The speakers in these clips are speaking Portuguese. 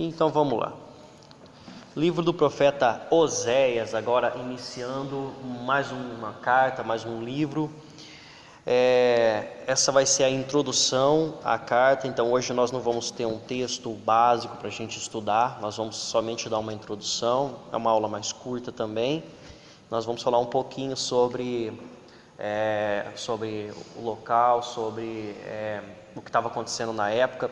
Então vamos lá. Livro do profeta Oséias, agora iniciando mais uma carta, mais um livro. Essa vai ser a introdução à carta, então hoje nós não vamos ter um texto básico para a gente estudar, nós vamos somente dar uma introdução, é uma aula mais curta também. Nós vamos falar um pouquinho sobre o local, sobre o que estava acontecendo na época.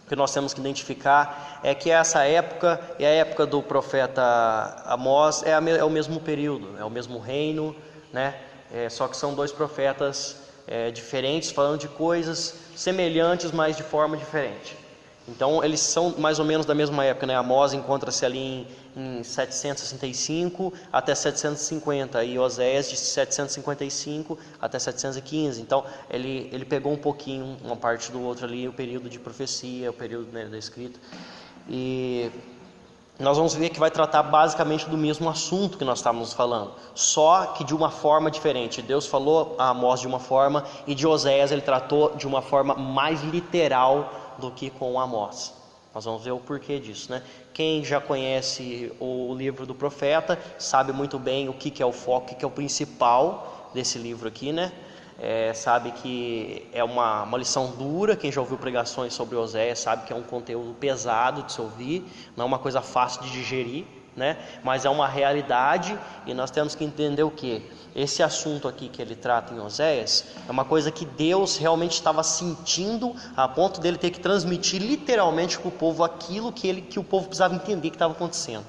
O que nós temos que identificar é que essa época e a época do profeta Amós é o mesmo período, é o mesmo reino, né? Só que são dois profetas diferentes, falando de coisas semelhantes, mas de forma diferente. Então eles são mais ou menos da mesma época, né? Amós encontra-se ali em 765 até 750 e Oséias de 755 até 715. Então ele pegou um pouquinho, uma parte do outro ali, o período de profecia, o período, né, da escrita. E nós vamos ver que vai tratar basicamente do mesmo assunto que nós estávamos falando, só que de uma forma diferente. Deus falou a Amós de uma forma e de Oséias ele tratou de uma forma mais literal do que com Amós. Nós vamos ver o porquê disso, né? Quem já conhece o livro do profeta sabe muito bem o que é o foco, o que é o principal desse livro aqui, né? Sabe que é uma lição dura. Quem já ouviu pregações sobre Oséias sabe que é um conteúdo pesado de se ouvir, não é uma coisa fácil de digerir, né? Mas é uma realidade e nós temos que entender o que? Esse assunto aqui que ele trata em Oséias é uma coisa que Deus realmente estava sentindo a ponto dele ter que transmitir literalmente para o povo aquilo que o povo precisava entender que estava acontecendo.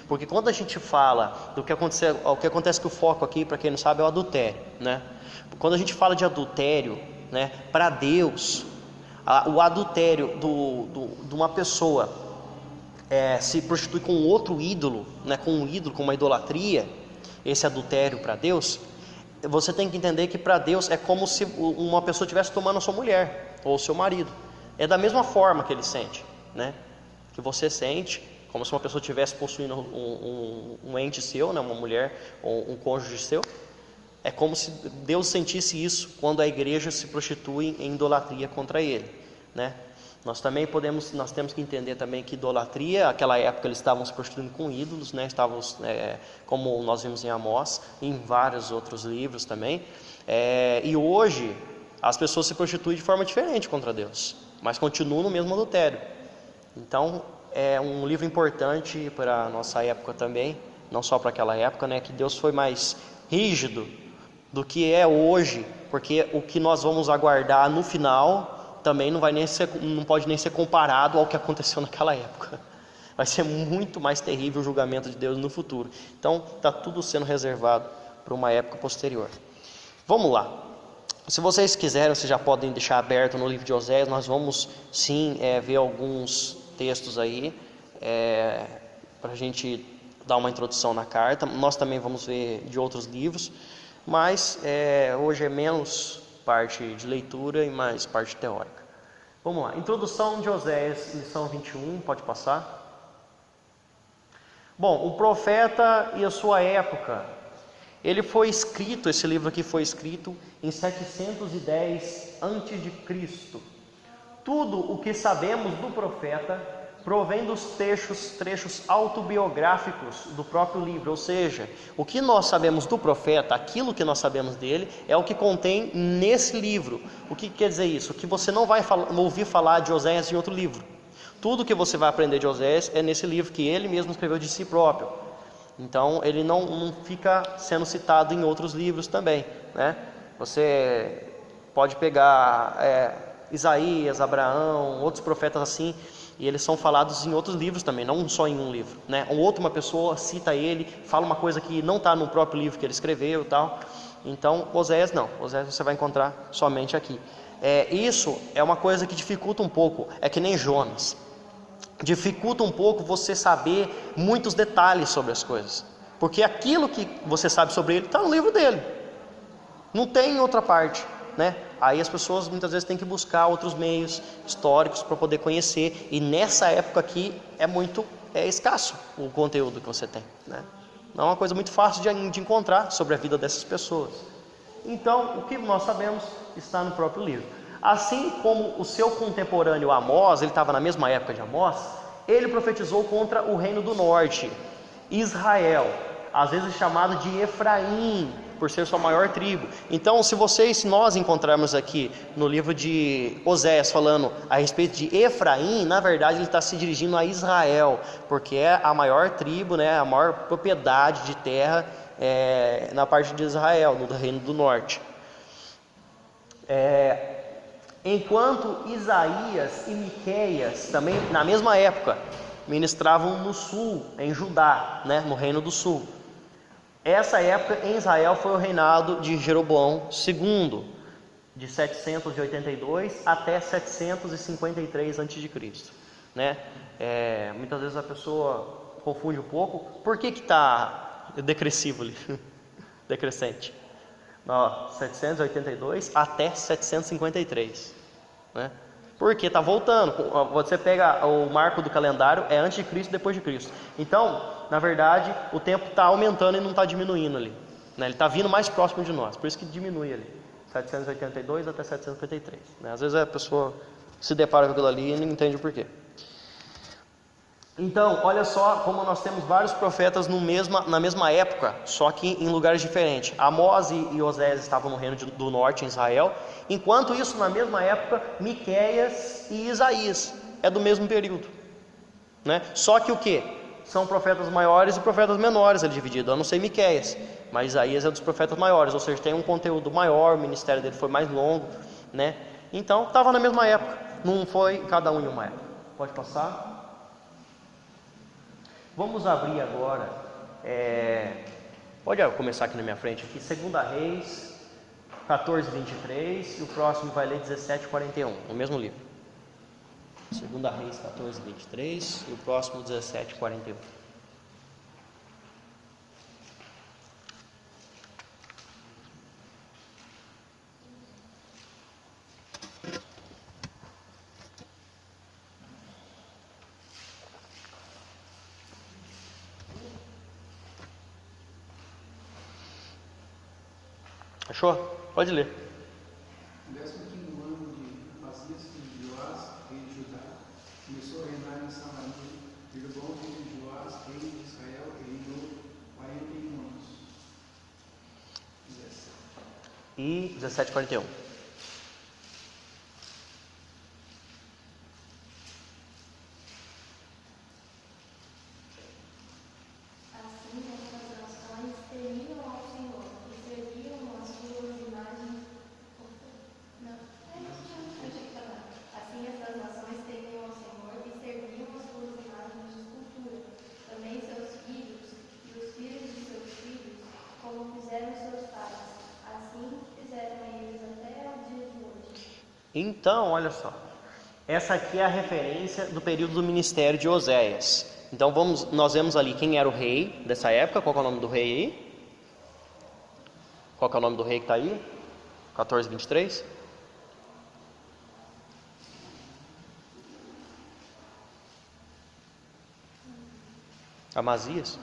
Porque quando a gente fala do que acontece, o que acontece que o foco aqui, para quem não sabe, é o adultério, né? Quando a gente fala de adultério, né, para Deus, o adultério de uma pessoa se prostitui com outro ídolo, né, com um ídolo, com uma idolatria, esse adultério para Deus, você tem que entender que para Deus é como se uma pessoa estivesse tomando a sua mulher ou o seu marido. É da mesma forma que ele sente, né, que você sente, como se uma pessoa estivesse possuindo um ente seu, né, uma mulher ou um cônjuge seu. É como se Deus sentisse isso quando a igreja se prostitui em idolatria contra Ele, né? Nós temos que entender também que idolatria, naquela época eles estavam se prostituindo com ídolos, né? Como nós vimos em Amós, e em vários outros livros também. E hoje as pessoas se prostituem de forma diferente contra Deus, mas continuam no mesmo adultério. Então é um livro importante para a nossa época também, não só para aquela época, né? Que Deus foi mais rígido do que é hoje, porque o que nós vamos aguardar no final também não pode nem ser comparado ao que aconteceu naquela época. Vai ser muito mais terrível o julgamento de Deus no futuro. Então está tudo sendo reservado para uma época posterior. Vamos lá. Se vocês quiserem, vocês já podem deixar aberto no livro de Oséias. Nós vamos sim ver alguns textos aí para a gente dar uma introdução na carta. Nós também vamos ver de outros livros, mas hoje é menos parte de leitura e mais parte teórica. Vamos lá, introdução de Oséias, lição 21, pode passar. Bom, o profeta e a sua época, esse livro aqui foi escrito em 710 a.C. Tudo o que sabemos do profeta provém dos trechos autobiográficos do próprio livro, ou seja, o que nós sabemos do profeta, aquilo que nós sabemos dele, é o que contém nesse livro. O que quer dizer isso? Que você não vai ouvir falar de Oséias em outro livro. Tudo que você vai aprender de Oséias é nesse livro que ele mesmo escreveu de si próprio. Então ele não fica sendo citado em outros livros também, né? Você pode pegar Isaías, Abraão, outros profetas assim, e eles são falados em outros livros também, não só em um livro, né? Uma pessoa cita ele, fala uma coisa que não está no próprio livro que ele escreveu e tal. Então Oséias não, Oséias você vai encontrar somente aqui. Isso é uma coisa que dificulta um pouco, é que nem Jonas. Dificulta um pouco você saber muitos detalhes sobre as coisas, porque aquilo que você sabe sobre ele está no livro dele, não tem em outra parte, né? Aí as pessoas muitas vezes têm que buscar outros meios históricos para poder conhecer, e nessa época aqui é escasso o conteúdo que você tem, né? Não é uma coisa muito fácil de encontrar sobre a vida dessas pessoas. Então o que nós sabemos está no próprio livro. Assim como o seu contemporâneo Amós, ele estava na mesma época de Amós, ele profetizou contra o reino do norte, Israel, às vezes chamado de Efraim, por ser sua maior tribo. Então, se nós encontrarmos aqui no livro de Oséias falando a respeito de Efraim, na verdade ele está se dirigindo a Israel, porque é a maior tribo, né, a maior propriedade de terra na parte de Israel, no reino do norte. Enquanto Isaías e Miqueias, também na mesma época, ministravam no sul, em Judá, né, no reino do sul. Essa época em Israel foi o reinado de Jeroboão II, de 782 até 753 a.C., né? Muitas vezes a pessoa confunde um pouco. Por que está decrescivo ali? Decrescente. 782 até 753, né? Porque está voltando. Você pega o marco do calendário, é antes de Cristo e depois de Cristo. Então, na verdade, o tempo está aumentando e não está diminuindo ali, né? Ele está vindo mais próximo de nós, por isso que diminui ali, 782 até 753, né? Às vezes a pessoa se depara com aquilo ali e não entende o porquê. Então, olha só como nós temos vários profetas na mesma época, só que em lugares diferentes. Amós e Oséias estavam no reino do norte, em Israel. Enquanto isso, na mesma época, Miqueias e Isaías, é do mesmo período, né? Só que o que? São profetas maiores e profetas menores, ele dividido. Eu não sei Miqueias, mas Isaías é dos profetas maiores, ou seja, tem um conteúdo maior, o ministério dele foi mais longo, né? Então, estava na mesma época, não foi cada um em uma época. Pode passar. Vamos abrir agora, pode começar aqui na minha frente, aqui, 2 Reis 14:23, e o próximo vai ler 17:41, no mesmo livro. 2 Reis 14:23 e o próximo 17:41. Achou? Pode ler. No 15º ano de Amazias, filho de Joás, rei de Judá, começou a reinar em Samaria. Jeroboão, filho de Joás, rei de Israel, reinou 41 anos. 17. E 17:41. Então, olha só, essa aqui é a referência do período do ministério de Oséias. Então nós vemos ali quem era o rei dessa época. Qual que é o nome do rei aí? Qual que é o nome do rei que está aí? 14:23. Amazias,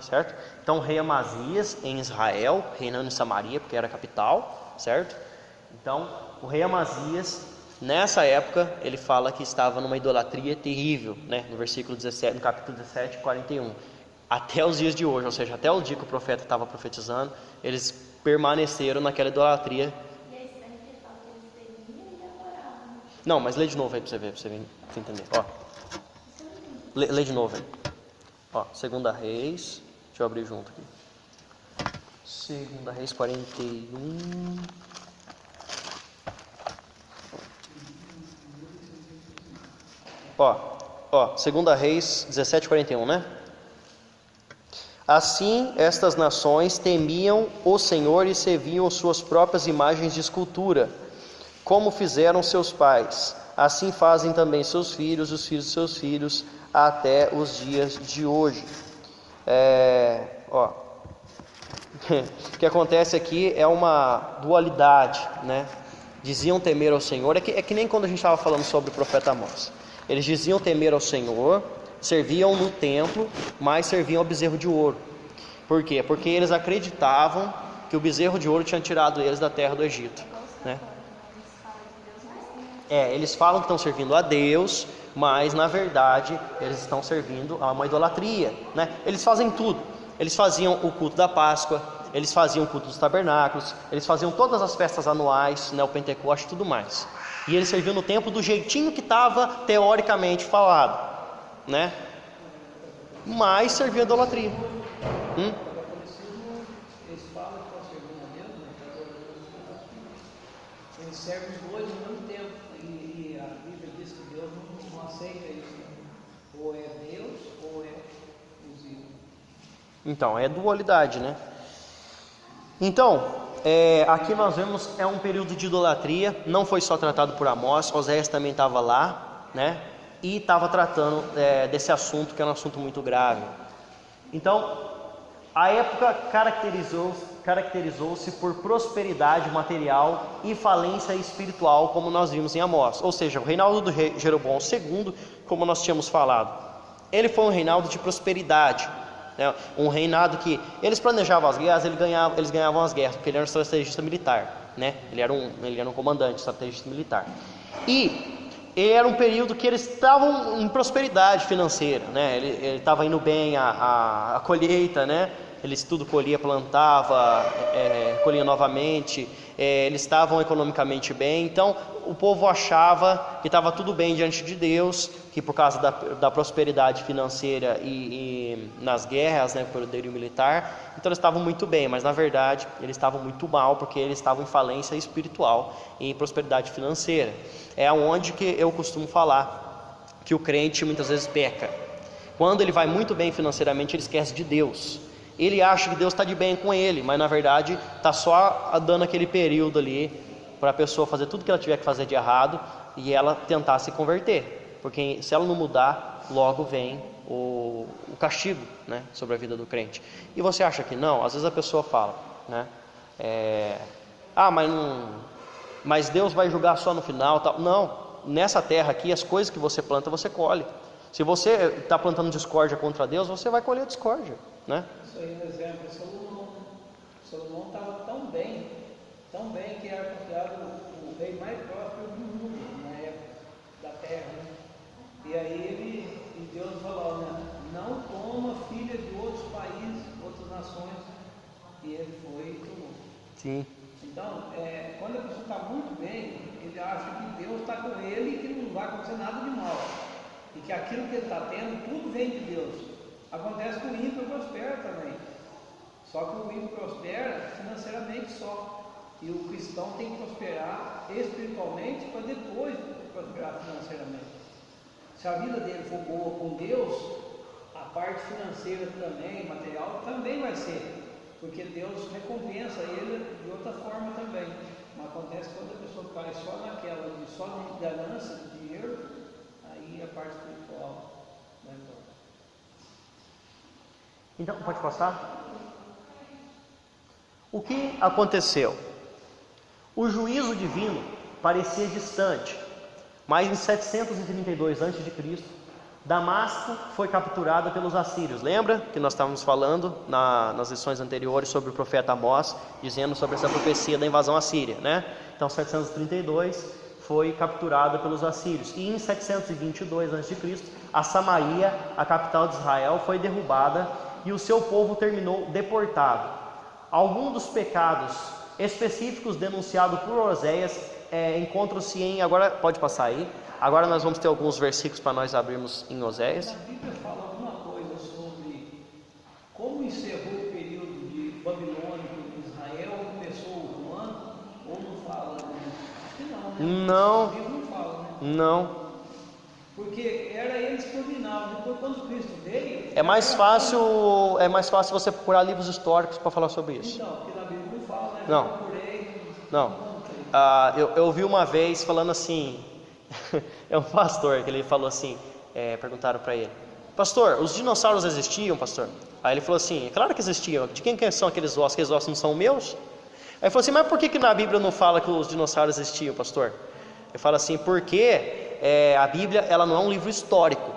certo? Então o rei Amazias em Israel, reinando em Samaria, porque era a capital, certo? Então o rei Amazias, nessa época, ele fala que estava numa idolatria terrível, né? No versículo 17, no capítulo 17, 41. Até os dias de hoje, ou seja, até o dia que o profeta estava profetizando, eles permaneceram naquela idolatria. Não, mas lê de novo aí para você ver, para você entender. Ó, lê de novo aí. Ó, 2 Reis, deixa eu abrir junto aqui. 2 Reis 41. Ó, 2 Reis 17:41, né? Assim estas nações temiam o Senhor e serviam suas próprias imagens de escultura, como fizeram seus pais. Assim fazem também seus filhos, os filhos de seus filhos, até os dias de hoje. O que acontece aqui é uma dualidade, né? Diziam temer ao Senhor, é que nem quando a gente estava falando sobre o profeta Amós. Eles diziam temer ao Senhor, serviam no templo, mas serviam ao bezerro de ouro. Por quê? Porque eles acreditavam que o bezerro de ouro tinha tirado eles da terra do Egito, né? Eles falam que estão servindo a Deus, mas na verdade eles estão servindo a uma idolatria, né? Eles fazem tudo. Eles faziam o culto da Páscoa, eles faziam o culto dos tabernáculos, eles faziam todas as festas anuais, né, o Pentecoste e tudo mais. E eles serviam no templo do jeitinho que estava teoricamente falado, né? Mas servia a idolatria. Eles falam que estão servindo a Deus, eles servem os dois ao mesmo tempo. E a Bíblia diz que Deus não aceita isso. Ou é Deus ou é os ídolos. Então, é dualidade, né? Então, aqui nós vemos um período de idolatria. Não foi só tratado por Amós, Oséias também estava lá, né? E estava tratando desse assunto, que é um assunto muito grave. Então, a época caracterizou-se por prosperidade material e falência espiritual, como nós vimos em Amós. Ou seja, o reinado do rei Jeroboão II, como nós tínhamos falado, ele foi um reinado de prosperidade, né? Um reinado que eles planejavam as guerras, eles ganhavam as guerras, porque ele era um estrategista militar, né? Ele era um comandante, estrategista militar. E era um período que eles estavam em prosperidade financeira, né? Ele estava indo bem a colheita, né? Eles tudo colhia, plantava, colhia novamente, eles estavam economicamente bem. Então o povo achava que estava tudo bem diante de Deus, que por causa da prosperidade financeira e nas guerras, né, poderio militar, então eles estavam muito bem, mas na verdade eles estavam muito mal, porque eles estavam em falência espiritual e em prosperidade financeira. É onde que eu costumo falar que o crente muitas vezes peca. Quando ele vai muito bem financeiramente, ele esquece de Deus. Ele acha que Deus está de bem com ele, mas na verdade está só dando aquele período ali para a pessoa fazer tudo que ela tiver que fazer de errado e ela tentar se converter, porque se ela não mudar, logo vem o castigo, né, sobre a vida do crente. E você acha que não? Às vezes a pessoa fala, né, mas Deus vai julgar só no final, tal. Não, nessa terra aqui as coisas que você planta você colhe. Se você está plantando discórdia contra Deus, você vai colher discórdia, né? Isso aí é um exemplo. Salomão estava tão bem que era considerado o rei mais próspero do mundo na época da terra, né? E aí Deus falou, né? Não toma filha de outros países, outras nações. E ele foi e tomou. Sim. Então, quando a pessoa está muito bem, ele acha que Deus está com ele e que não vai acontecer nada de mal. E que aquilo que ele está tendo, tudo vem de Deus. Acontece que o ímpio prospera também. Só que o ímpio prospera financeiramente só. E o cristão tem que prosperar espiritualmente para depois prosperar financeiramente. Se a vida dele for boa com Deus, a parte financeira também, material, também vai ser. Porque Deus recompensa ele de outra forma também. Mas acontece que quando a pessoa cai só naquela, só de ganância, de dinheiro, aí a parte espiritual vai embora. Então, pode passar? O que aconteceu? O juízo divino parecia distante, mas em 732 a.C., Damasco foi capturada pelos assírios. Lembra que nós estávamos falando nas lições anteriores sobre o profeta Amós, dizendo sobre essa profecia da invasão assíria, né? Então, 732 foi capturada pelos assírios. E em 722 a.C., a Samaria, a capital de Israel, foi derrubada e o seu povo terminou deportado. Alguns dos pecados específicos denunciados por Oséias encontram-se em... Agora, pode passar aí. Agora nós vamos ter alguns versículos para nós abrirmos em Oséias. A Bíblia fala alguma coisa sobre como encerrou o período de babilônico em Israel, começou o romano, ou não fala? Acho que não, né? Não. A Bíblia não fala, né? Não. Porque era eles que dominavam. Depois, quando Cristo veio... É mais fácil você procurar livros históricos para falar sobre isso. Então, porque na Bíblia não fala, né? Não. Eu procurei, Não. Eu ouvi uma vez falando assim, é um pastor que ele falou assim, perguntaram para ele: pastor, os dinossauros existiam, pastor? Aí ele falou assim: é claro que existiam. De quem são aqueles ossos? Aqueles ossos não são meus? Aí ele falou assim: mas por que na Bíblia não fala que os dinossauros existiam, pastor? Ele fala assim: porque a Bíblia ela não é um livro histórico.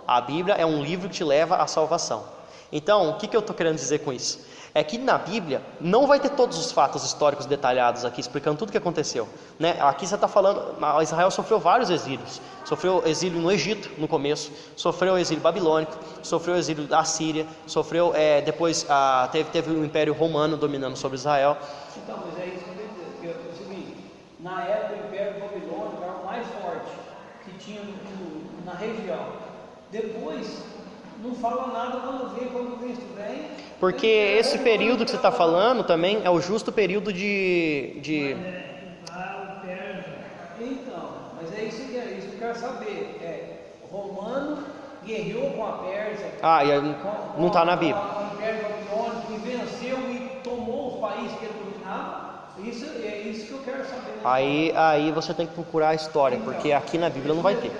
A Bíblia é um livro que te leva à salvação. Então, o que eu estou querendo dizer com isso? É que na Bíblia não vai ter todos os fatos históricos detalhados aqui, explicando tudo o que aconteceu, né? Aqui você está falando, Israel sofreu vários exílios. Sofreu exílio no Egito, no começo, sofreu exílio babilônico, sofreu exílio da Síria, sofreu, depois teve o Império Romano dominando sobre Israel. Então, mas é isso que eu quero dizer, porque é o seguinte, na época o Império Babilônico era o mais forte que tinha na região. Depois, não fala nada quando Cristo vem. Porque esse período que você está falando também é o justo período de... Então, mas é isso que eu quero saber. O romano guerreou com a Pérsia. Não está na Bíblia. Com o Império Babilônico, e venceu e tomou os países que ele dominava. Isso é isso que eu quero saber. Aí você tem que procurar a história, porque aqui na Bíblia não vai ter.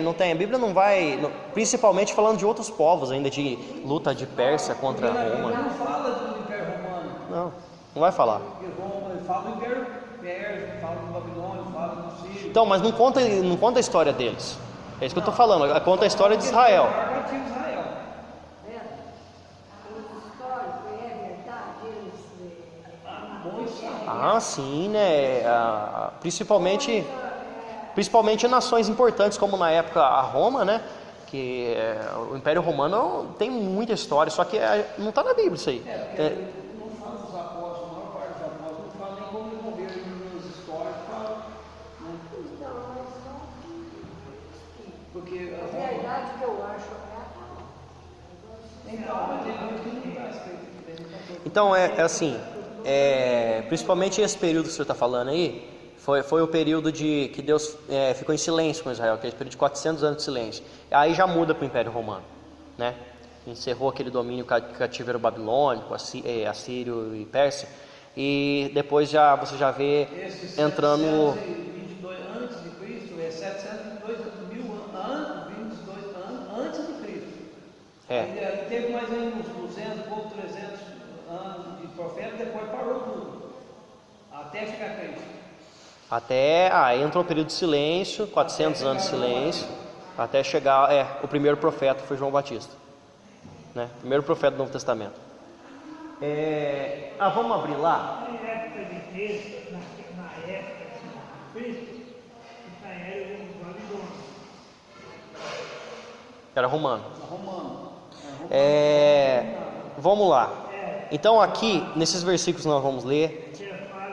Não tem. A Bíblia não vai, principalmente falando de outros povos ainda, de luta de Pérsia contra Roma. Não fala do Império Romano. Não vai falar. Ele fala do Império Pérsia, fala do Babilônio, fala do Sírio. Então, mas não conta a história deles. É isso que eu estou falando. Conta a história de Israel. Sim, né? Principalmente em nações importantes, como na época a Roma, né? Que o Império Romano tem muita história, só que não está na Bíblia isso aí. Não fala dos apóstolos, a maior parte dos apóstolos não fala nem como eles morreram nas histórias, porque a realidade que eu acho mas tem muito que não está escrito. Então assim, principalmente esse período que você está falando aí, foi o período que Deus ficou em silêncio com Israel, que é esse período de 400 anos de silêncio. Aí já muda para o Império Romano, né? Encerrou aquele domínio cativeiro babilônico, assírio e Pérsia, e depois você já vê entrando... 722 antes de Cristo, 722 antes de Cristo. Aí teve mais uns 200, pouco 300 anos de profeta, depois parou tudo, até chegar a Cristo. Entrou um período de silêncio, 400 anos de silêncio, até chegar, o primeiro profeta foi João Batista, né? Primeiro profeta do Novo Testamento. Vamos abrir lá? Na época de Cristo, na época de Cristo, Israel era um babilônio. Era romano. Vamos lá. Então aqui, nesses versículos que nós vamos ler,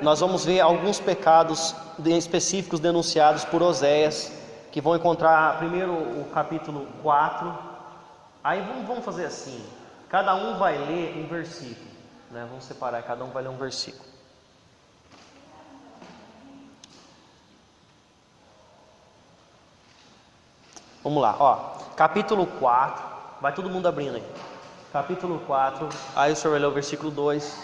nós vamos ver alguns pecados específicos denunciados por Oséias, que vão encontrar primeiro o capítulo 4. Aí vamos fazer assim, cada um vai ler um versículo, né? Vamos separar, cada um vai ler um versículo. Vamos lá, capítulo 4, vai todo mundo abrindo aí. Capítulo 4, aí o senhor vai ler o versículo 2,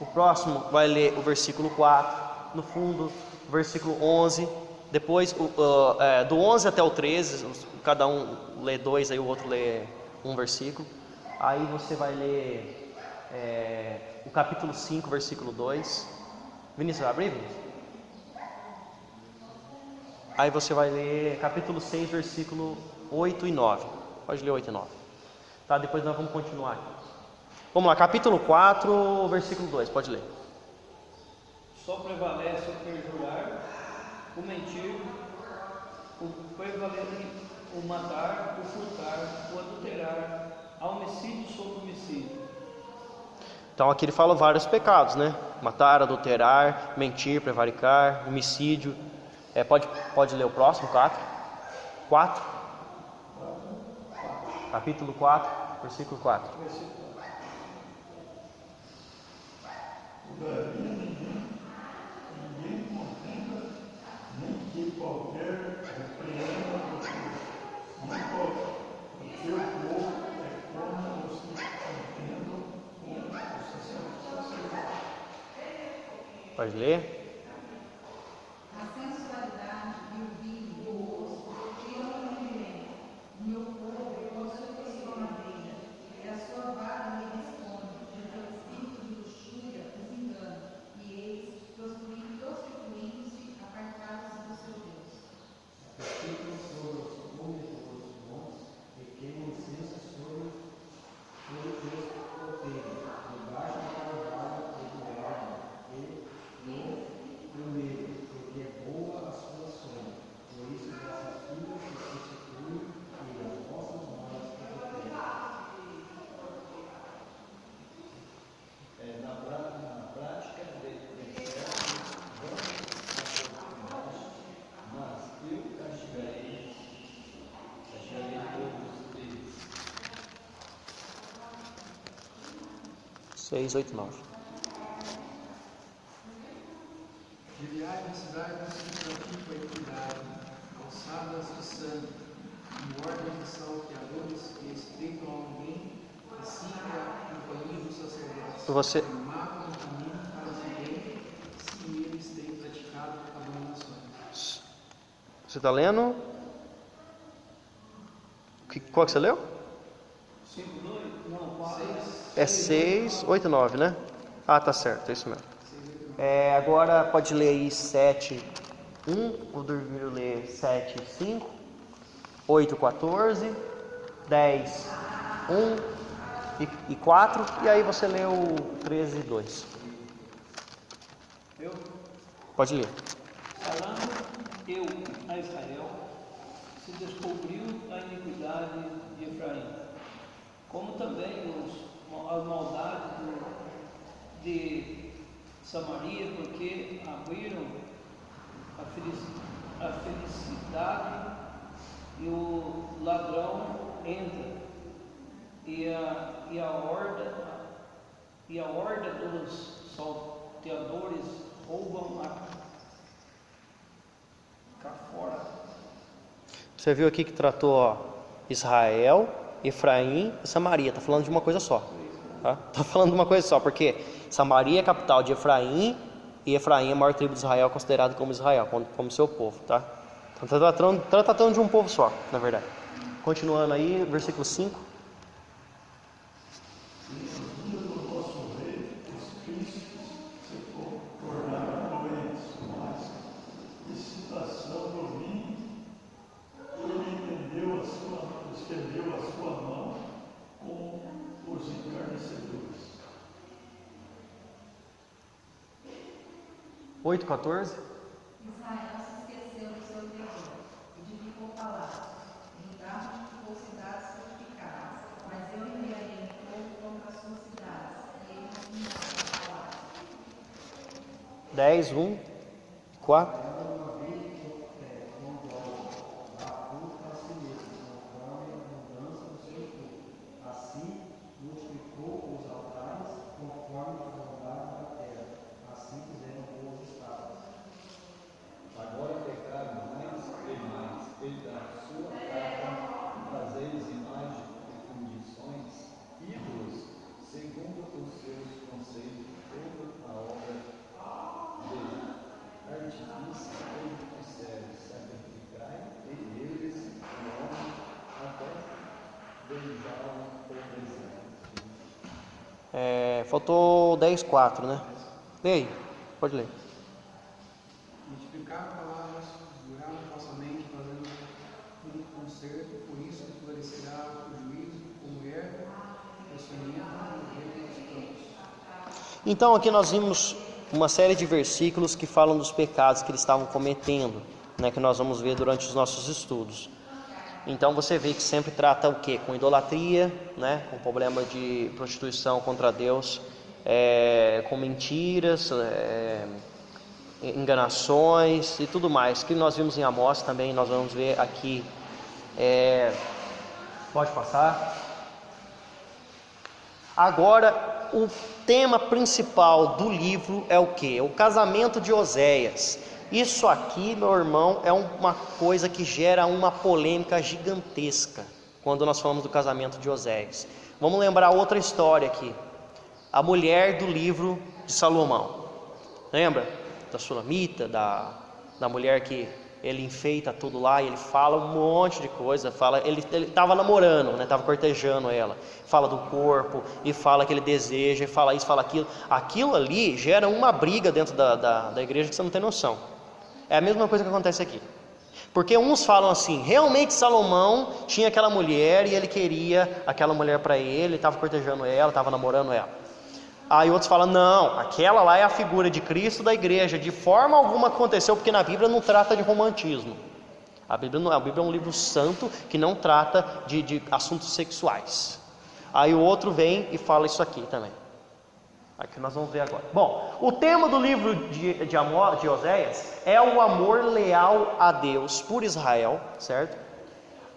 o próximo vai ler o versículo 4, no fundo, o versículo 11, depois do 11 até o 13, cada um lê 2, aí o outro lê um versículo. Aí você vai ler o capítulo 5, versículo 2. Vinícius, vai abrir, Vinícius? Aí você vai ler capítulo 6, versículo 8 e 9. Pode ler 8 e 9. Tá, depois nós vamos continuar aqui. Vamos lá, capítulo 4, versículo 2, pode ler. Só prevalece o perjurar, o mentir, o matar, o furtar, o adulterar, há homicídio sobre homicídio. Então aqui ele fala vários pecados, né? Matar, adulterar, mentir, prevaricar, homicídio. Pode ler o próximo, 4. Capítulo 4, versículo 4. Ninguém contenda, nem que qualquer repreenda, nem qualquer. O teu povo é como os que contendam com os sacerdotes. Pode ler? A sensualidade e o vinho e o osso tiram o entendimento. O meu povo é como sua madeira, e a sua vara me responde, de teu espírito de luxúria os engana, e eles, prostituindo-se, apartados do seu Deus. Ficam sobre os cumes dos montes, e queimam incenso sobre 6, 8, 9. Vigiai na cidade do substantivo a equidade, calçadas de sangue, em ordem de salteadores que respeitam alguém, assim é a companhia dos sacerdotes. Você, Matam o caminho para o bem, se eles têm praticado abominações. você está lendo? Qual que você leu? 5, 2, não, 4. É 6, 8, 9, né? Ah, tá certo, é isso mesmo. Agora pode ler aí 7, 1, o Dormir lê 7, 5, 8, 14, 10, 1 e 4, e aí você lê o 13, 2. Eu, Pode ler. falando eu a Israel, se descobriu a iniquidade de Efraim, como também a maldade de Samaria, porque abriram a felicidade e o ladrão entra, e a horda dos salteadores roubam cá fora. Você viu aqui que tratou, ó, Israel, Efraim e Samaria. Está falando de uma coisa só. Tá? Tá falando de uma coisa só, porque Samaria é a capital de Efraim, e Efraim é a maior tribo de Israel, considerado como Israel, como seu povo. Tá? Então está tratando de um povo só, na verdade. Continuando aí, versículo 5. Estendeu a sua mão com os encarnecedores. 8, 14. Israel se esqueceu do seu Deus e edificou palácios, Judá edificou cidades fortificadas, mas eu enviarei um povo contra as suas cidades, e eles não palácios. 10, 1, 4. Faltou 10, 4, né? Lê aí, pode ler. Multiplicaram palavras, juraram falsamente, fazendo um concerto, por isso florescerá o juízo, como erva, o sonhento no reino dos campos. Então aqui nós vimos uma série de versículos que falam dos pecados que eles estavam cometendo, né, que nós vamos ver durante os nossos estudos. Então você vê que sempre trata o quê? Com idolatria, né, com problema de prostituição contra Deus, com mentiras, enganações e tudo mais, que nós vimos em Amós também, nós vamos ver aqui. Pode passar. Agora, o tema principal do livro é o quê? O casamento de Oséias. Isso aqui, meu irmão, é uma coisa que gera uma polêmica gigantesca quando nós falamos do casamento de Oséias. Vamos lembrar outra história aqui. A mulher do livro de Salomão. Lembra? Da Sulamita, da mulher que ele enfeita tudo lá e ele fala um monte de coisa. Ele estava namorando, né? Estava cortejando ela. Fala do corpo e fala que ele deseja, e fala isso, fala aquilo. Aquilo ali gera uma briga dentro da igreja que você não tem noção. É a mesma coisa que acontece aqui. Porque uns falam assim, realmente Salomão tinha aquela mulher e ele queria aquela mulher para ele, estava cortejando ela, estava namorando ela. Aí outros falam, não, aquela lá é a figura de Cristo da igreja, de forma alguma aconteceu, porque na Bíblia não trata de romantismo. A Bíblia é um livro santo que não trata de assuntos sexuais. Aí o outro vem e fala isso aqui também. Aqui nós vamos ver agora. Bom, o tema do livro de Oséias é o amor leal a Deus por Israel, certo?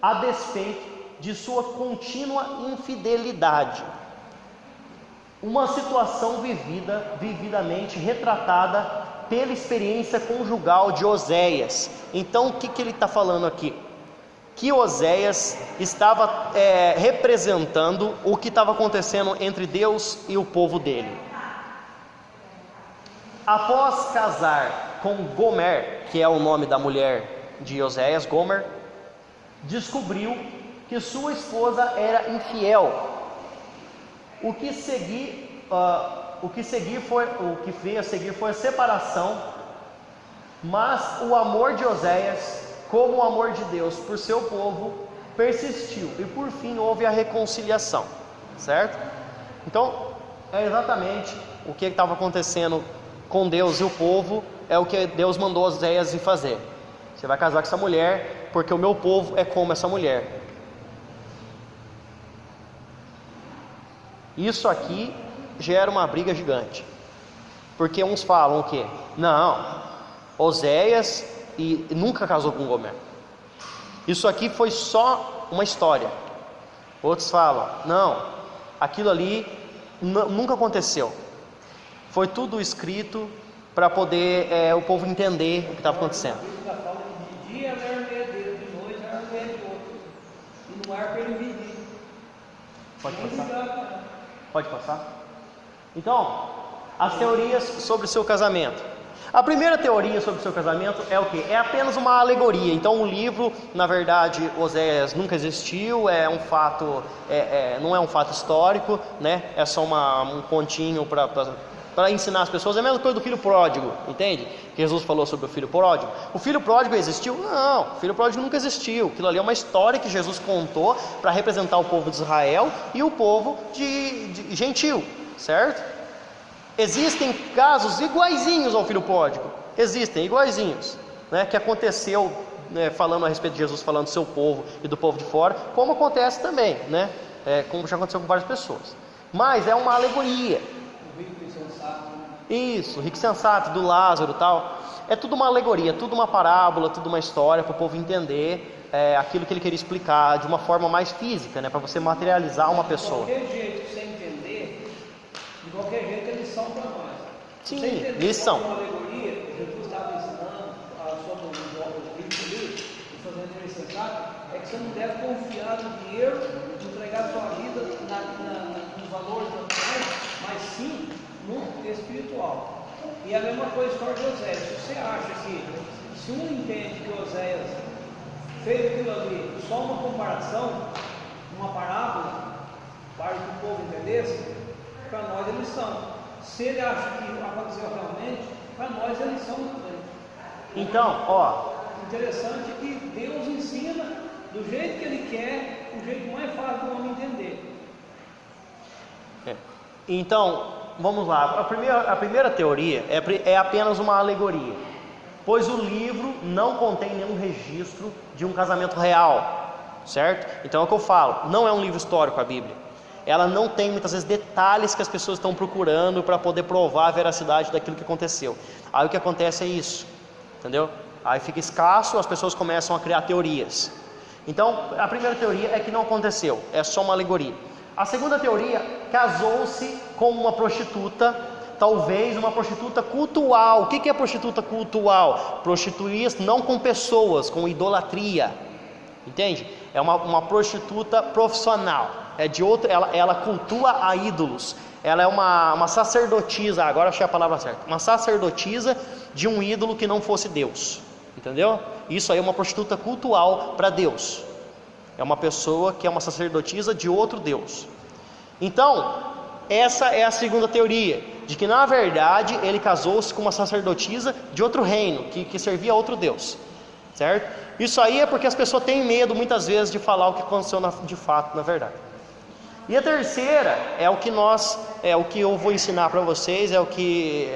A despeito de sua contínua infidelidade. uma situação vividamente retratada pela experiência conjugal de Oséias. Então o que ele está falando aqui? Que Oséias estava representando o que estava acontecendo entre Deus e o povo dele. Após casar com Gomer, que é o nome da mulher de Oséias, Gomer, descobriu que sua esposa era infiel. O que veio a seguir foi a separação, mas o amor de Oséias, como o amor de Deus por seu povo, persistiu e por fim houve a reconciliação, certo? Então é exatamente o que estava acontecendo com Deus e o povo, é o que Deus mandou Oséias ir fazer. Você vai casar com essa mulher, porque o meu povo é como essa mulher. Isso aqui gera uma briga gigante, porque uns falam o quê? Não, Oséias nunca casou com Gomer. Isso aqui foi só uma história. Outros falam, não, aquilo ali nunca aconteceu. Foi tudo escrito para poder o povo entender o que estava acontecendo. A fala de dia era a armeia dele, de noite era a armeia do outro. E no ar para ele medir. Pode passar? Pode passar? Então, as teorias sobre o seu casamento. A primeira teoria sobre o seu casamento é o quê? É apenas uma alegoria. Então o livro, na verdade, Oséias nunca existiu, é um fato, não é um fato histórico, né? É só um pontinho para ensinar as pessoas. É a mesma coisa do filho pródigo, entende? Que Jesus falou sobre o filho pródigo. O filho pródigo existiu? Não, o filho pródigo nunca existiu. Aquilo ali é uma história que Jesus contou para representar o povo de Israel e o povo de gentil, certo? Existem casos iguaizinhos ao filho pródigo, existem iguaizinhos, né, que aconteceu, né, falando a respeito de Jesus, falando do seu povo e do povo de fora, como acontece também, né, como já aconteceu com várias pessoas, mas é uma alegoria. O rico e sensato. Isso, o rico e sensato, do Lázaro e tal, é tudo uma alegoria, tudo uma parábola, tudo uma história para o povo entender aquilo que ele queria explicar de uma forma mais física, né, para você materializar uma pessoa. De qualquer jeito que você entender, de qualquer jeito é lição para nós. Sim, você entender lição. uma alegoria, Jesus estava ensinando sobre o rico ali, e fazendo ele sensato, é que você não deve confiar no dinheiro, de entregar sua vida nos valores naturais, mas sim no espiritual. E a mesma coisa a história de Oséias. Se você acha que, se um entende que Oséias fez aquilo ali só uma comparação, uma parábola, para que o povo entendesse, para nós é lição. Se ele acha que aconteceu realmente, para nós é lição também. Então, ó, Interessante que Deus ensina do jeito que Ele quer, o jeito mais fácil do homem entender. Então, vamos lá. A primeira teoria é apenas uma alegoria, pois o livro não contém nenhum registro de um casamento real, certo? Então é o que eu falo, não é um livro histórico a Bíblia. Ela não tem muitas vezes detalhes que as pessoas estão procurando para poder provar a veracidade daquilo que aconteceu. Aí o que acontece é isso, entendeu? Aí fica escasso, as pessoas começam a criar teorias. Então, a primeira teoria é que não aconteceu, é só uma alegoria. A segunda teoria, casou-se com uma prostituta, talvez uma prostituta cultual. O que é prostituta cultual? Prostituir não com pessoas, com idolatria, entende? É uma prostituta profissional, é de outra, ela cultua a ídolos. Ela é uma sacerdotisa, agora achei a palavra certa, uma sacerdotisa de um ídolo que não fosse Deus, entendeu? Isso aí é uma prostituta cultual para Deus. É uma pessoa que é uma sacerdotisa de outro Deus. Então, essa é a segunda teoria, de que na verdade ele casou-se com uma sacerdotisa de outro reino, que servia a outro Deus, certo? Isso aí é porque as pessoas têm medo muitas vezes de falar o que aconteceu de fato, na verdade. E a terceira é o que eu vou ensinar para vocês, é o que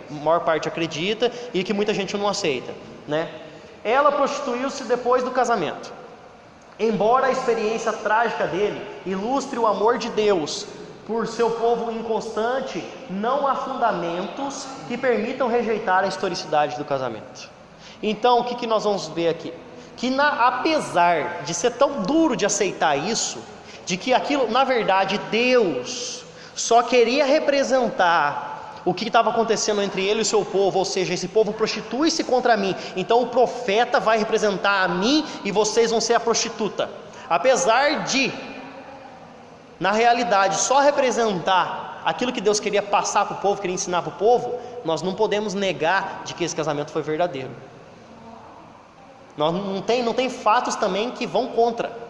a maior parte acredita e que muita gente não aceita, né? Ela prostituiu-se depois do casamento. Embora a experiência trágica dele ilustre o amor de Deus por seu povo inconstante, não há fundamentos que permitam rejeitar a historicidade do casamento. Então, o que nós vamos ver aqui? Que apesar de ser tão duro de aceitar isso, de que aquilo, na verdade, Deus só queria representar o que estava acontecendo entre ele e o seu povo, ou seja, esse povo prostitui-se contra mim, então o profeta vai representar a mim e vocês vão ser a prostituta. Apesar de, na realidade, só representar aquilo que Deus queria passar para o povo, queria ensinar para o povo, nós não podemos negar de que esse casamento foi verdadeiro. Não tem fatos também que vão contra.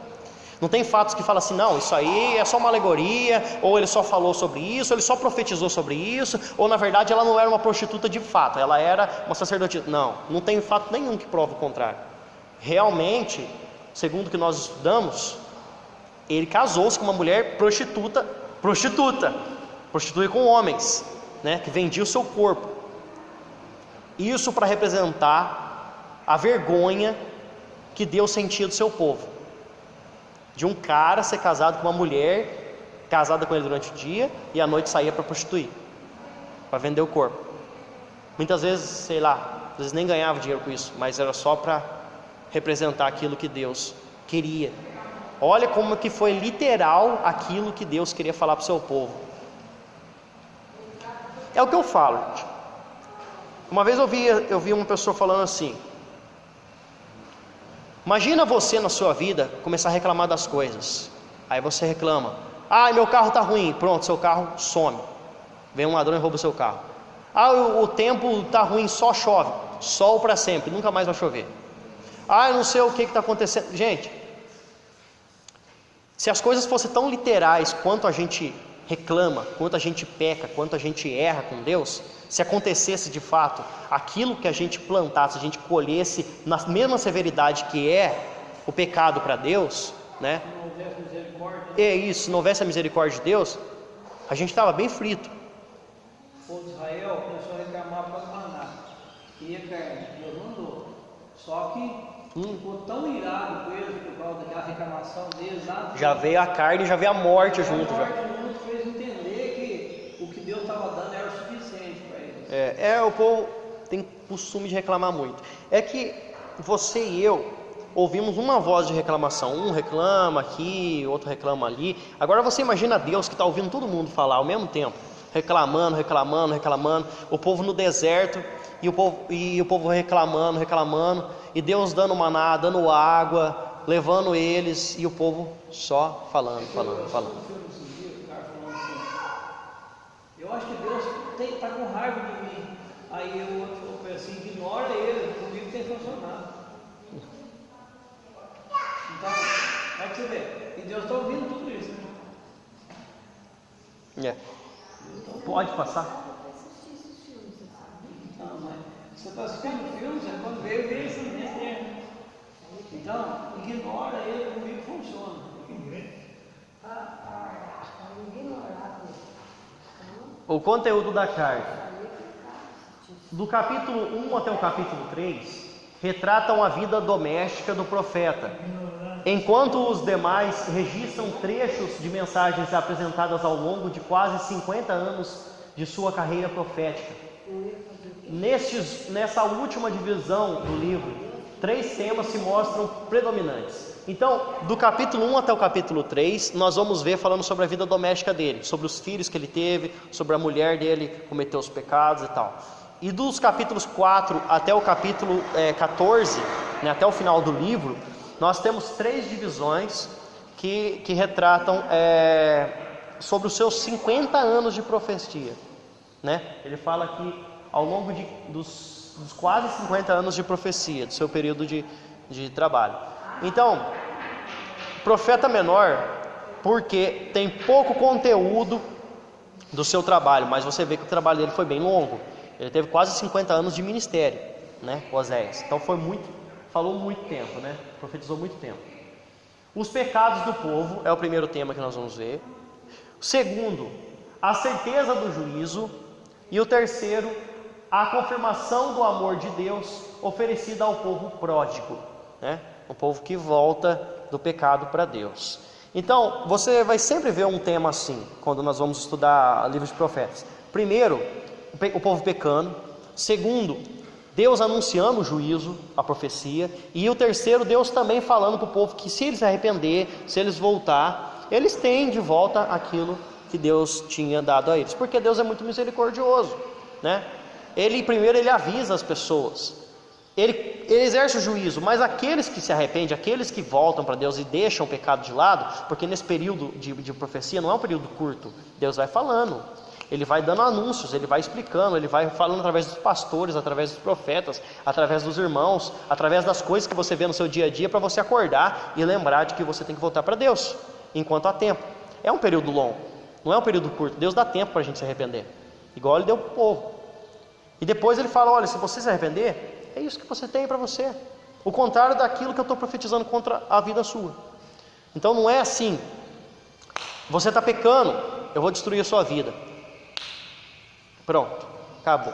Não tem fatos que falam assim, não, isso aí é só uma alegoria, ou ele só falou sobre isso, ou ele só profetizou sobre isso, ou na verdade ela não era uma prostituta de fato, ela era uma sacerdotisa. Não tem fato nenhum que prove o contrário. Realmente, segundo o que nós estudamos, ele casou-se com uma mulher prostituta, prostitui com homens, né, que vendia o seu corpo. Isso para representar a vergonha que Deus sentia do seu povo. De um cara ser casado com uma mulher, casada com ele durante o dia, e à noite saía para prostituir, para vender o corpo. Muitas vezes, sei lá, às vezes nem ganhava dinheiro com isso, mas era só para representar aquilo que Deus queria. Olha como que foi literal aquilo que Deus queria falar para o seu povo. É o que eu falo, gente. Uma vez eu vi uma pessoa falando assim: imagina você na sua vida começar a reclamar das coisas. Aí você reclama: ah, meu carro está ruim. Pronto, seu carro some. Vem um ladrão e rouba o seu carro. Ah, o tempo está ruim, só chove. Sol para sempre, nunca mais vai chover. Ah, eu não sei o que está acontecendo. Gente, se as coisas fossem tão literais quanto a gente reclama, quanto a gente peca, quanto a gente erra com Deus, se acontecesse de fato aquilo que a gente plantasse, a gente colhesse na mesma severidade que é o pecado para Deus, né? Se não houvesse misericórdia, É isso, se não houvesse a misericórdia de Deus, a gente estava bem frito. o povo de Israel começou a reclamar por causa do maná. Queria carne, Deus mandou. Só que ficou tão irado com eles por causa da reclamação deles lá. Já veio a carne, já veio a morte junto. A Já. morte junto fez entender que o que Deus estava dando era o suficiente para eles. O povo tem costume de reclamar muito. É que você e eu ouvimos uma voz de reclamação. Um reclama aqui, outro reclama ali. Agora você imagina Deus que está ouvindo todo mundo falar ao mesmo tempo. Reclamando. O povo no deserto e o povo reclamando. E Deus dando maná, dando água, levando eles. E o povo só falando. Eu acho que Deus está com raiva de mim. Aí o outro falou assim: ignora ele, comigo tem funcionado. Então, é que você vê. E Deus está ouvindo tudo isso, né? Pode passar? Não, mas você está assistindo filme, você quando veio isso mesmo. Então, ignora ele, comigo funciona. O conteúdo da carta, do capítulo 1 até o capítulo 3, retratam a vida doméstica do profeta, enquanto os demais registram trechos de mensagens apresentadas ao longo de quase 50 anos de sua carreira profética. Nessa última divisão do livro, 3 temas se mostram predominantes. Então, do capítulo 1 até o capítulo 3, nós vamos ver falando sobre a vida doméstica dele, sobre os filhos que ele teve, sobre a mulher dele que cometeu os pecados e tal. E dos capítulos 4 até o capítulo 14, né, até o final do livro, nós temos 3 divisões que retratam sobre os seus 50 anos de profecia, né? Ele fala que ao longo dos quase 50 anos de profecia, do seu período de trabalho. Então, profeta menor, porque tem pouco conteúdo do seu trabalho, mas você vê que o trabalho dele foi bem longo. Ele teve quase 50 anos de ministério, né, Oséias. Então falou muito tempo, né? Profetizou muito tempo. Os pecados do povo é o primeiro tema que nós vamos ver. O segundo, a certeza do juízo. E o terceiro, a confirmação do amor de Deus oferecida ao povo pródigo, né? Um povo que volta do pecado para Deus. Então, você vai sempre ver um tema assim, quando nós vamos estudar livros de profetas. Primeiro, o povo pecando. Segundo, Deus anunciando o juízo, a profecia. E o terceiro, Deus também falando para o povo que se eles se arrepender, se eles voltar, eles têm de volta aquilo que Deus tinha dado a eles, porque Deus é muito misericordioso, né? Primeiro ele avisa as pessoas, ele exerce o juízo, mas aqueles que se arrependem, aqueles que voltam para Deus e deixam o pecado de lado, porque nesse período de profecia não é um período curto, Deus vai falando, Ele vai dando anúncios, Ele vai explicando, Ele vai falando através dos pastores, através dos profetas, através dos irmãos, através das coisas que você vê no seu dia a dia, para você acordar e lembrar de que você tem que voltar para Deus, enquanto há tempo. É um período longo, não é um período curto. Deus dá tempo para a gente se arrepender, igual Ele deu para o povo. E depois Ele fala, olha, se você se arrepender, é isso que você tem para você, o contrário daquilo que eu estou profetizando contra a vida sua. Então não é assim, você está pecando, eu vou destruir a sua vida, pronto, acabou.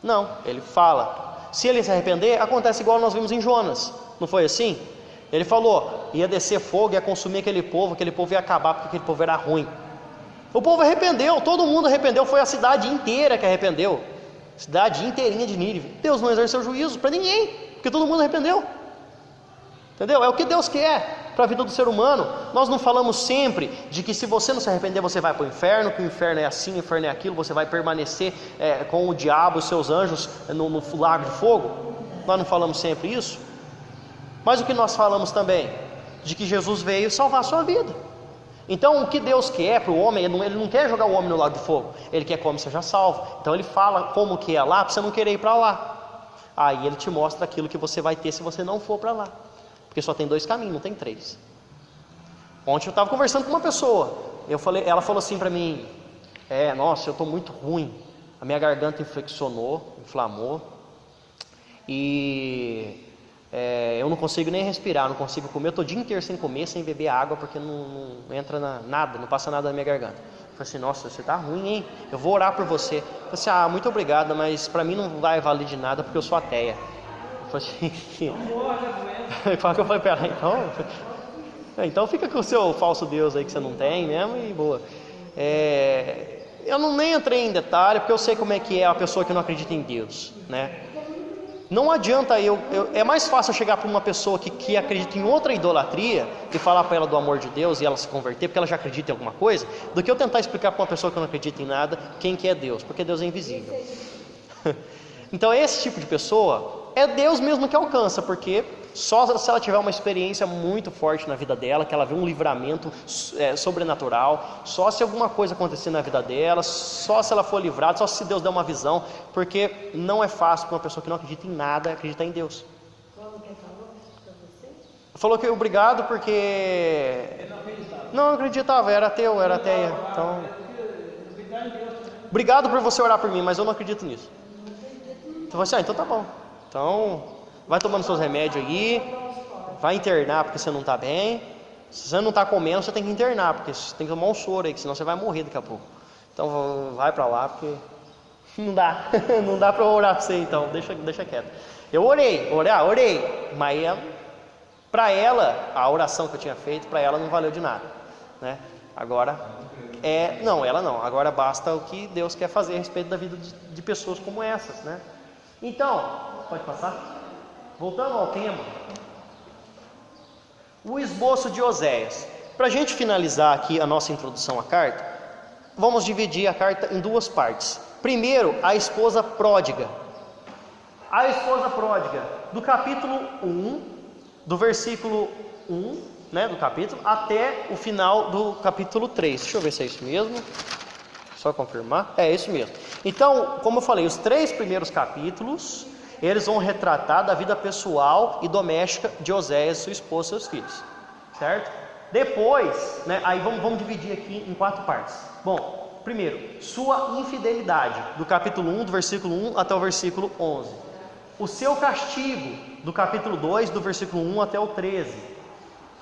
Não, Ele fala, se ele se arrepender, acontece igual nós vimos em Jonas, não foi assim? Ele falou, ia descer fogo, ia consumir aquele povo ia acabar, porque aquele povo era ruim. O povo arrependeu, todo mundo arrependeu, foi a cidade inteira que arrependeu, cidade inteirinha de Nínive. Deus não exerceu juízo para ninguém, porque todo mundo arrependeu, entendeu? É o que Deus quer para a vida do ser humano. Nós não falamos sempre de que se você não se arrepender, você vai para o inferno, que o inferno é assim, o inferno é aquilo, você vai permanecer com o diabo, os seus anjos no lago de fogo. Nós não falamos sempre isso, mas o que nós falamos também, de que Jesus veio salvar a sua vida. Então o que Deus quer para o homem, Ele não quer jogar o homem no lago de fogo, Ele quer que o homem seja salvo. Então Ele fala como que é lá, para você não querer ir para lá. Aí Ele te mostra aquilo que você vai ter se você não for para lá, porque só tem 2 caminhos, não tem 3. Ontem eu estava conversando com uma pessoa, ela falou assim para mim, nossa, eu estou muito ruim, a minha garganta inflamou, e eu não consigo nem respirar, não consigo comer, eu estou o dia inteiro sem comer, sem beber água, porque não entra nada, não passa nada na minha garganta. Eu falei assim, nossa, você está ruim, hein? Eu vou orar por você. Eu falei assim, muito obrigado, mas para mim não vai valer de nada, porque eu sou ateia. Eu falei assim, eu falei para ela, então fica com o seu falso Deus aí que você não tem mesmo, e boa. Eu nem entrei em detalhe, porque eu sei como é que é a pessoa que não acredita em Deus, né? Não adianta é mais fácil eu chegar para uma pessoa que acredita em outra idolatria e falar para ela do amor de Deus e ela se converter, porque ela já acredita em alguma coisa, do que eu tentar explicar para uma pessoa que não acredita em nada quem que é Deus, porque Deus é invisível. Então esse tipo de pessoa é Deus mesmo que alcança, porque só se ela tiver uma experiência muito forte na vida dela, que ela vê um livramento sobrenatural, só se alguma coisa acontecer na vida dela, só se ela for livrada, só se Deus der uma visão, porque não é fácil para uma pessoa que não acredita em nada acreditar em Deus. Falou que obrigado porque não acreditava, era ateu, era ateia. Então, obrigado por você orar por mim, mas eu não acredito nisso. Então você, então tá bom. Então, vai tomando seus remédios aí, vai internar porque você não está bem. Se você não está comendo, você tem que internar, porque você tem que tomar um soro aí, senão você vai morrer daqui a pouco. Então vai para lá, porque não dá, não dá para orar para você, então deixa quieto. Eu orei, mas para ela, a oração que eu tinha feito, para ela não valeu de nada, né? Agora, ela não, agora basta o que Deus quer fazer a respeito da vida de pessoas como essas, né? Então, pode passar? Voltando ao tema, o esboço de Oséias. Para a gente finalizar aqui a nossa introdução à carta, vamos dividir a carta em 2 partes. Primeiro, a esposa pródiga. A esposa pródiga, do capítulo 1, do versículo 1, né, do capítulo, até o final do capítulo 3. Deixa eu ver se é isso mesmo. Só confirmar. É isso mesmo. Então, como eu falei, os 3 primeiros capítulos, eles vão retratar da vida pessoal e doméstica de Oséias, sua esposa e seus filhos, certo? Depois, né, aí vamos dividir aqui em 4 partes. Bom, primeiro, sua infidelidade, do capítulo 1, do versículo 1 até o versículo 11. O seu castigo, do capítulo 2, do versículo 1 até o 13.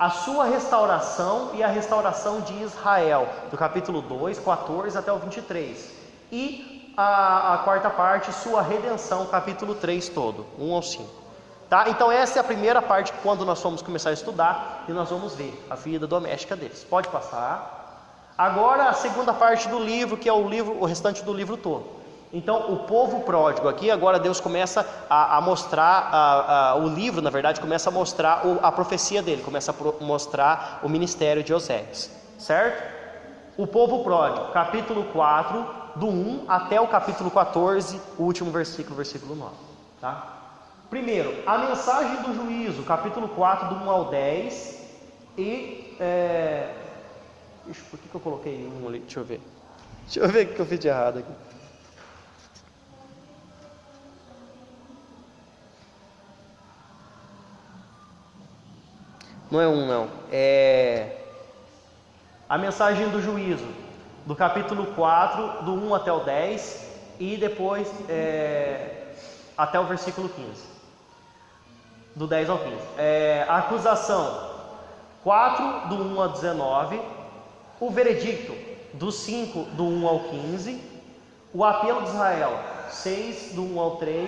A sua restauração e a restauração de Israel, do capítulo 2, 14 até o 23. E a 4ª parte, sua redenção, capítulo 3 todo, 1 ao 5. Tá? Então essa é a primeira parte, quando nós vamos começar a estudar, e nós vamos ver a vida doméstica deles. Pode passar. Agora a segunda parte do livro, que é o restante do livro todo. Então o povo pródigo aqui, agora Deus começa a mostrar, o livro na verdade começa a mostrar a profecia dele, começa a mostrar o ministério de Oséias, certo? O povo pródigo, capítulo 4, do 1 até o capítulo 14, o último versículo, versículo 9. Tá? Primeiro, a mensagem do juízo, capítulo 4, do 1 ao 10. E. Por que eu coloquei 1 ali? Deixa eu ver. Deixa eu ver o que eu fiz de errado aqui. Não é 1, não. É a mensagem do juízo, do capítulo 4, do 1 até o 10, e depois até o versículo 15. Do 10 ao 15. A acusação, 4, do 1 ao 19. O veredicto, do 5, do 1 ao 15. O apelo de Israel, 6, do 1 ao 3.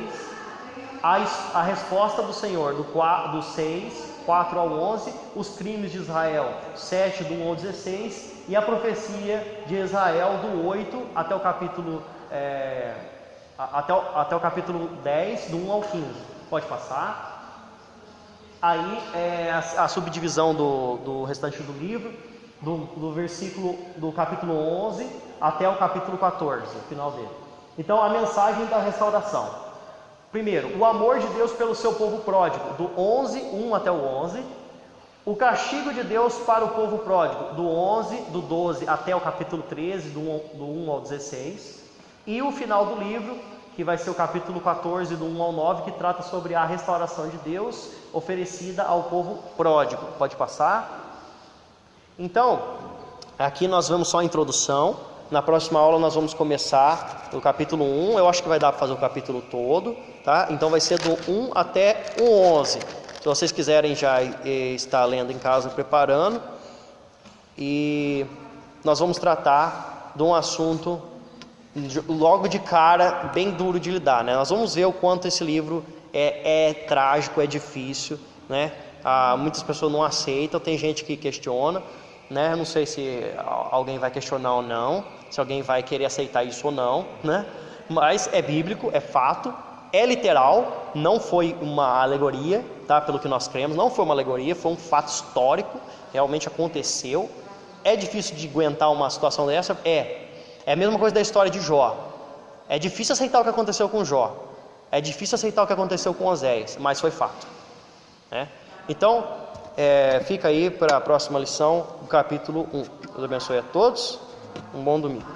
A resposta do Senhor, do 6, 4 ao 11, os crimes de Israel, 7 do 1 ao 16, e a profecia de Israel do 8 até o capítulo até o capítulo 10, do 1 ao 15. Pode passar. Aí a subdivisão do restante do livro, do versículo do capítulo 11 até o capítulo 14, o final dele. Então, a mensagem da restauração. Primeiro, o amor de Deus pelo seu povo pródigo, do 1 até o 11. O castigo de Deus para o povo pródigo, do 12 até o capítulo 13, do 1 ao 16. E o final do livro, que vai ser o capítulo 14, do 1 ao 9, que trata sobre a restauração de Deus oferecida ao povo pródigo. Pode passar? Então, aqui nós vemos só a introdução. Na próxima aula nós vamos começar do capítulo 1, eu acho que vai dar para fazer o capítulo todo, tá? Então vai ser do 1 até o 11. Se vocês quiserem já estar lendo em casa, preparando. E nós vamos tratar de um assunto logo de cara bem duro de lidar, né? Nós vamos ver o quanto esse livro é trágico, é difícil, né? Muitas pessoas não aceitam, tem gente que questiona, né? Não sei se alguém vai questionar ou não, se alguém vai querer aceitar isso ou não, né? Mas é bíblico, é fato, é literal, não foi uma alegoria, tá? Pelo que nós cremos, não foi uma alegoria, foi um fato histórico, realmente aconteceu. É difícil de aguentar uma situação dessa? É a mesma coisa da história de Jó. É difícil aceitar o que aconteceu com Jó, é difícil aceitar o que aconteceu com Oséias, mas foi fato, né? Então, fica aí para a próxima lição, o capítulo 1. Deus abençoe a todos, um bom domingo.